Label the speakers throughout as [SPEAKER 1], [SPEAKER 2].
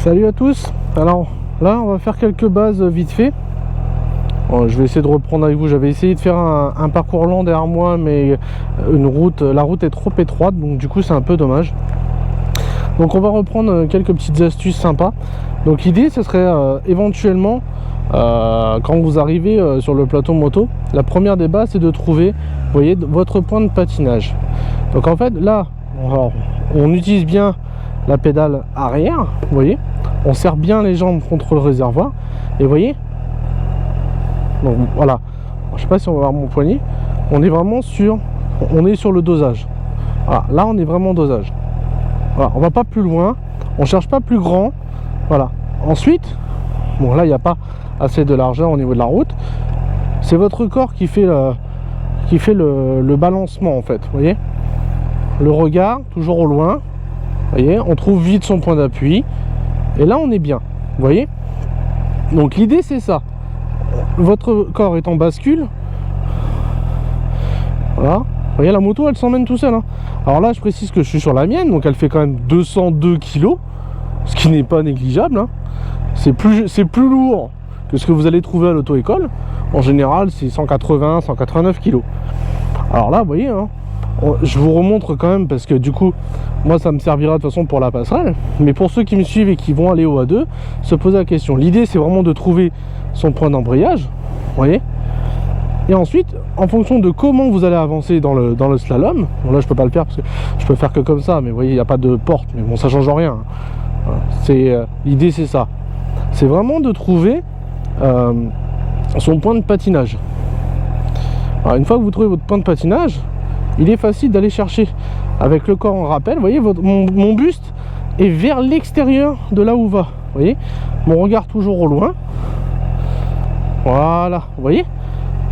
[SPEAKER 1] Salut à tous. Alors là on va faire quelques bases vite fait. Bon, je vais essayer de reprendre avec vous. J'avais essayé de faire un parcours lent derrière moi, mais la route est trop étroite, donc du coup c'est un peu dommage. Donc on va reprendre quelques petites astuces sympas. Donc l'idée ce serait éventuellement quand vous arrivez sur le plateau moto, la première des bases c'est de trouver, vous voyez, votre point de patinage. Donc en fait là on utilise bien la pédale arrière, vous voyez, on serre bien les jambes contre le réservoir et vous voyez, donc voilà, je sais pas si on va voir mon poignet, on est vraiment sur le dosage. Voilà, là on est vraiment dosage. Voilà, on va pas plus loin, on cherche pas plus grand. Voilà. Ensuite, bon là il n'y a pas assez de largeur au niveau de la route. C'est votre corps qui fait le balancement en fait. Vous voyez, le regard toujours au loin. Vous voyez, on trouve vite son point d'appui. Et là on est bien. Vous voyez. Donc l'idée c'est ça. Votre corps est en bascule. Voilà. Vous voyez, la moto elle s'emmène tout seul, hein. Alors là je précise que je suis sur la mienne, donc elle fait quand même 202 kg, ce qui n'est pas négligeable, hein. C'est plus lourd que ce que vous allez trouver à l'auto-école. En général c'est 180, 189 kg. Alors là vous voyez, hein, je vous remontre quand même parce que du coup moi ça me servira de toute façon pour la passerelle. Mais pour ceux qui me suivent et qui vont aller au A2, se poser la question. L'idée c'est vraiment de trouver son point d'embrayage, vous voyez. Et ensuite, en fonction de comment vous allez avancer dans le slalom, bon là je peux pas le faire parce que je peux faire que comme ça, mais vous voyez, il n'y a pas de porte, mais bon ça change rien. Voilà. L'idée c'est ça. C'est vraiment de trouver son point de patinage. Alors une fois que vous trouvez votre point de patinage, il est facile d'aller chercher avec le corps en rappel. Vous voyez, mon buste est vers l'extérieur de là où va. Vous voyez, mon regard toujours au loin. Voilà, vous voyez,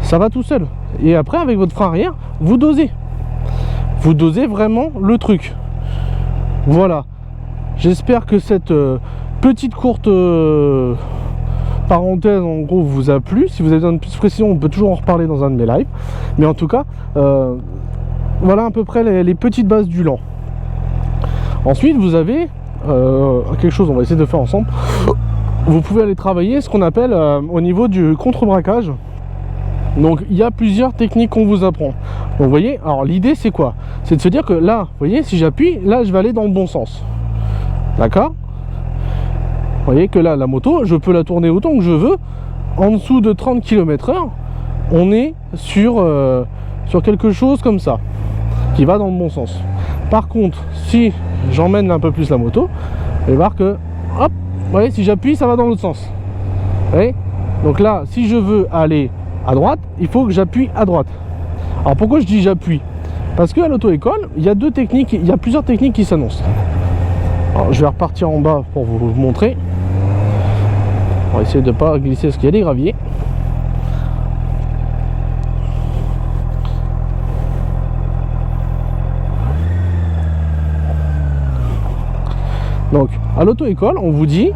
[SPEAKER 1] ça va tout seul. Et après avec votre frein arrière, vous dosez vraiment le truc. Voilà, j'espère que cette petite courte parenthèse en gros vous a plu. Si vous avez besoin de plus de précision, on peut toujours en reparler dans un de mes lives, mais en tout cas voilà à peu près les petites bases du lent. Ensuite vous avez quelque chose, on va essayer de faire ensemble. Vous pouvez aller travailler ce qu'on appelle au niveau du contre-braquage. Donc il y a plusieurs techniques qu'on vous apprend. Donc vous voyez, alors l'idée c'est quoi? C'est de se dire que là, vous voyez, si j'appuie, là je vais aller dans le bon sens. D'accord? Vous voyez que là, la moto, je peux la tourner autant que je veux. En dessous de 30 km/h, on est sur quelque chose comme ça, qui va dans le bon sens. Par contre, si j'emmène un peu plus la moto, vous allez voir que, hop, vous voyez, si j'appuie, ça va dans l'autre sens. Vous voyez? Donc là, si je veux aller à droite, il faut que j'appuie à droite. Alors pourquoi je dis j'appuie? Parce qu'à l'auto-école, il y a plusieurs techniques qui s'annoncent. Alors je vais repartir en bas pour vous montrer. On va essayer de ne pas glisser parce qu'il y a des graviers. Donc à l'auto-école, on vous dit,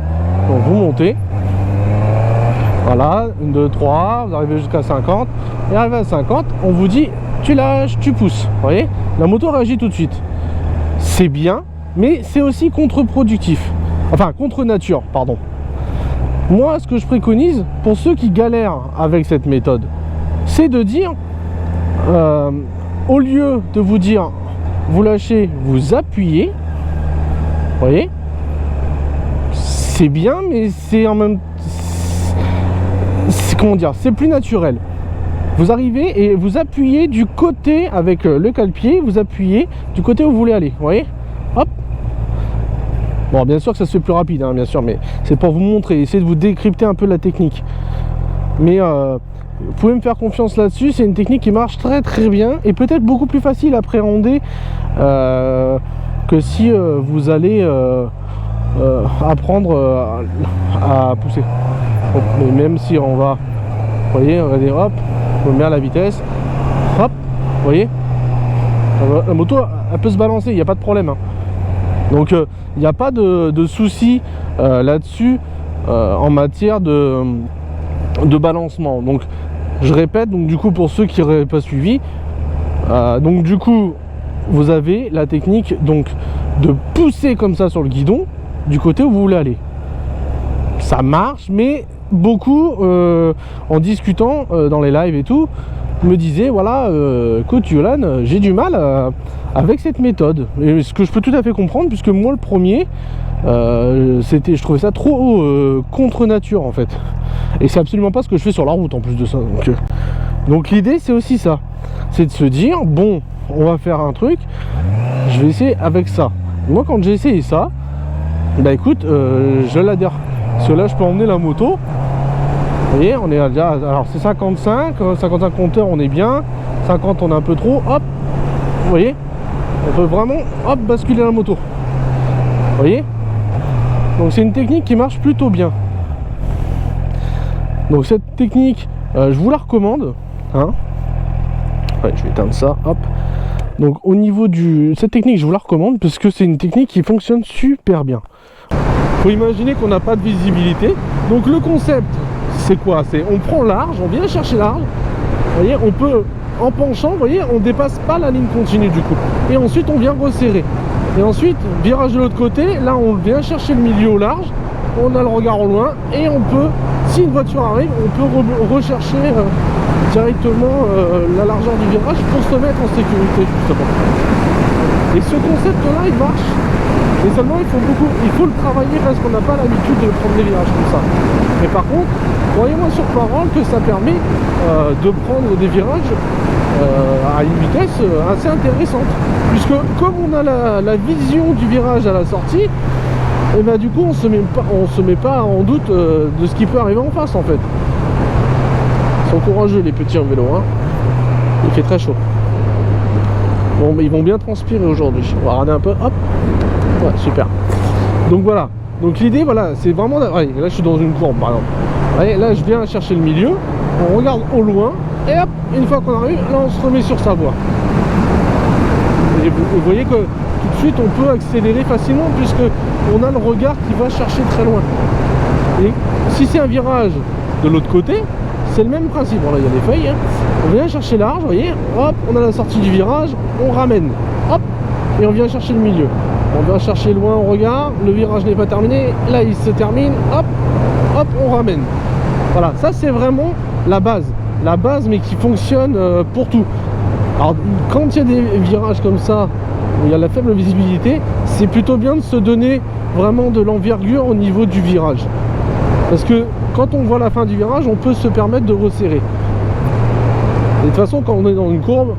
[SPEAKER 1] donc vous montez. Voilà, 1, 2, 3, vous arrivez jusqu'à 50. Et arrivé à 50, on vous dit, tu lâches, tu pousses. Vous voyez, la moto réagit tout de suite. C'est bien, mais c'est aussi contre-productif. Enfin, contre-nature, pardon. Moi, ce que je préconise, pour ceux qui galèrent avec cette méthode, c'est de dire, au lieu de vous dire, vous lâchez, vous appuyez. Vous voyez, c'est bien, mais c'est en même temps, comment dire, c'est plus naturel. Vous arrivez et vous appuyez du côté avec le cale-pied, vous appuyez du côté où vous voulez aller, vous voyez, hop. Bon, bien sûr que ça se fait plus rapide, hein, bien sûr, mais c'est pour vous montrer, essayer de vous décrypter un peu la technique. Mais vous pouvez me faire confiance là-dessus, c'est une technique qui marche très très bien et peut-être beaucoup plus facile à appréhender que si vous allez apprendre à pousser. Mais même si on va, vous voyez, regardez, hop, on met à la vitesse, hop, vous voyez, la moto elle peut se balancer, il n'y a pas de problème, hein. Donc il n'y a pas de souci là-dessus en matière de balancement. Donc je répète, donc du coup pour ceux qui n'auraient pas suivi, donc du coup vous avez la technique donc de pousser comme ça sur le guidon du côté où vous voulez aller. ça marche, mais beaucoup en discutant dans les lives et tout me disaient voilà, écoute Yolan, j'ai du mal avec cette méthode, et ce que je peux tout à fait comprendre, puisque moi le premier je trouvais ça trop contre nature en fait, et c'est absolument pas ce que je fais sur la route en plus de ça. Donc l'idée c'est aussi ça, c'est de se dire bon, on va faire un truc, je vais essayer avec ça. Moi quand j'ai essayé ça, bah écoute, je l'adhère, parce que là je peux emmener la moto. Vous voyez, on est déjà, alors c'est 55 compteurs, on est bien, 50 on est un peu trop, hop, vous voyez, on peut vraiment, hop, basculer la moto, vous voyez. Donc c'est une technique qui marche plutôt bien. Donc cette technique, je vous la recommande, hein. Ouais, je vais éteindre ça, hop. Donc au niveau cette technique, je vous la recommande, parce que c'est une technique qui fonctionne super bien. Faut imaginer qu'on n'a pas de visibilité, donc le concept, c'est quoi? C'est on prend large, on vient chercher large, vous voyez, on peut, en penchant, vous voyez, on dépasse pas la ligne continue du coup, et ensuite on vient resserrer, et ensuite virage de l'autre côté, là on vient chercher le milieu au large, on a le regard au loin, et on peut, si une voiture arrive, on peut rechercher directement la largeur du virage pour se mettre en sécurité justement. Et ce concept là il marche, mais seulement il faut le travailler, parce qu'on n'a pas l'habitude de prendre des virages comme ça. Mais par contre, croyez-moi sur parole que ça permet de prendre des virages à une vitesse assez intéressante, puisque comme on a la vision du virage à la sortie, et ben du coup on se met pas en doute de ce qui peut arriver en face en fait. Ils sont courageux les petits en vélo, hein. Il fait très chaud. Bon, mais ils vont bien transpirer aujourd'hui. On va regarder un peu, hop. Ouais, super. Donc voilà. Donc l'idée, voilà, c'est vraiment... Allez, là je suis dans une courbe par exemple. Allez, là je viens chercher le milieu, on regarde au loin, et hop, une fois qu'on arrive, là on se remet sur sa voie. Et vous voyez que tout de suite on peut accélérer facilement, puisque on a le regard qui va chercher très loin. Et si c'est un virage de l'autre côté, c'est le même principe. Bon là il y a des feuilles, hein. On vient chercher large, vous voyez, hop, on a la sortie du virage, on ramène, hop, et on vient chercher le milieu. On vient chercher loin, on regarde, le virage n'est pas terminé, là il se termine, hop, hop, on ramène. Voilà, ça c'est vraiment la base mais qui fonctionne pour tout. Alors quand il y a des virages comme ça, où il y a la faible visibilité, c'est plutôt bien de se donner vraiment de l'envergure au niveau du virage. Parce que quand on voit la fin du virage, on peut se permettre de resserrer. Et de toute façon, quand on est dans une courbe,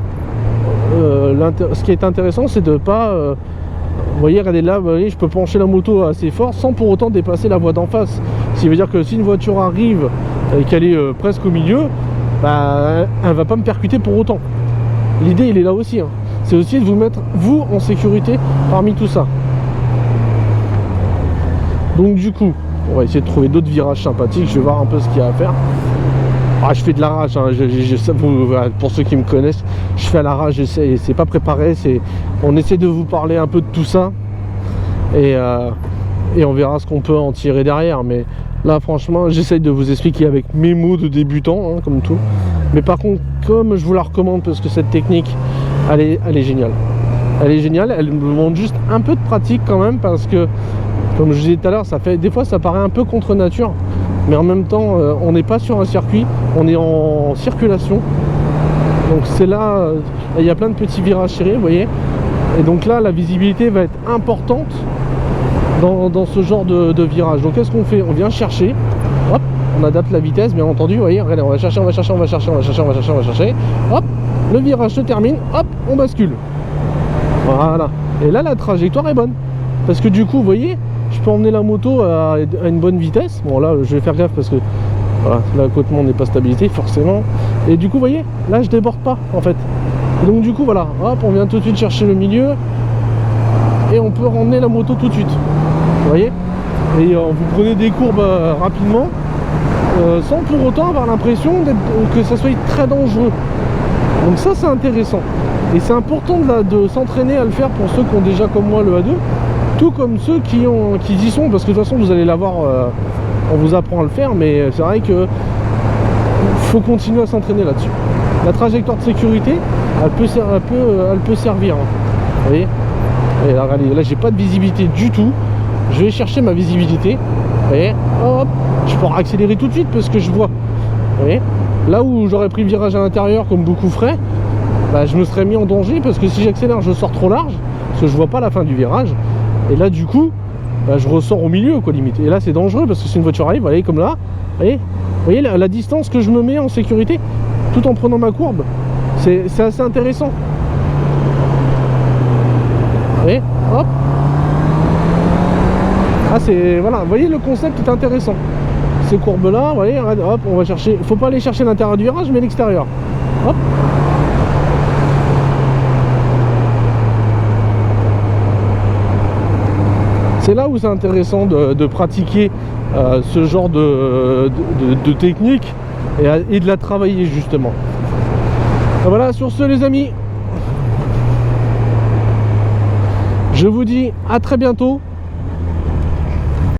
[SPEAKER 1] ce qui est intéressant, c'est de ne pas... vous voyez, regardez là, vous voyez, je peux pencher la moto assez fort sans pour autant dépasser la voie d'en face. Ce qui veut dire que si une voiture arrive et qu'elle est presque au milieu, bah, elle ne va pas me percuter pour autant. L'idée, il est là aussi, hein. C'est aussi de vous mettre, vous, en sécurité parmi tout ça. Donc du coup, on va essayer de trouver d'autres virages sympathiques. Je vais voir un peu ce qu'il y a à faire. Ah, je fais de l'arrache, hein. Pour ceux qui me connaissent, je fais à l'arrache, j'essaie, c'est pas préparé, on essaie de vous parler un peu de tout ça, et on verra ce qu'on peut en tirer derrière. Mais là franchement, j'essaie de vous expliquer avec mes mots de débutant, hein, comme tout. Mais par contre, comme je vous la recommande, parce que cette technique, elle est géniale. Elle est géniale, elle me demande juste un peu de pratique quand même, parce que, comme je disais tout à l'heure, des fois ça paraît un peu contre nature. Mais en même temps, on n'est pas sur un circuit, on est en circulation. Donc c'est là, il y a plein de petits virages serrés, vous voyez. Et donc là, la visibilité va être importante dans ce genre de virage. Donc qu'est-ce qu'on fait? On vient chercher, hop, on adapte la vitesse, bien entendu, vous voyez, regardez, on va chercher, hop, le virage se termine, hop, on bascule. Voilà. Et là, la trajectoire est bonne. Parce que du coup, vous voyez, je peux emmener la moto à une bonne vitesse. Bon là je vais faire gaffe parce que voilà, l'accotement n'est pas stabilisé forcément. Et du coup vous voyez, là je déborde pas en fait. Et donc du coup voilà, hop, on vient tout de suite chercher le milieu. Et on peut ramener la moto tout de suite. Vous voyez. Et vous prenez des courbes rapidement. Sans pour autant avoir l'impression que ça soit très dangereux. Donc ça c'est intéressant. Et c'est important de s'entraîner à le faire pour ceux qui ont déjà comme moi le A2. Tout comme ceux qui y sont, parce que de toute façon vous allez l'avoir, on vous apprend à le faire, mais c'est vrai que faut continuer à s'entraîner là-dessus. La trajectoire de sécurité, elle peut servir, hein. Vous voyez. Et là, regardez, là j'ai pas de visibilité du tout. Je vais chercher ma visibilité. Vous voyez, hop, je peux accélérer tout de suite parce que je vois. Vous voyez, là où j'aurais pris le virage à l'intérieur comme beaucoup feraient, bah, je me serais mis en danger parce que si j'accélère, je sors trop large parce que je vois pas la fin du virage. Et là, du coup, bah, je ressors au milieu, quoi, limite. Et là, c'est dangereux parce que si une voiture arrive, vous voyez, comme là, vous voyez la distance que je me mets en sécurité tout en prenant ma courbe. C'est assez intéressant. Vous voyez, hop. Ah, c'est, voilà, vous voyez, le concept est intéressant. Ces courbes là, vous voyez, hop, on va chercher, faut pas aller chercher l'intérieur du virage mais l'extérieur, hop. C'est là où c'est intéressant de pratiquer ce genre de technique et de la travailler justement. Et voilà, sur ce les amis, je vous dis à très bientôt.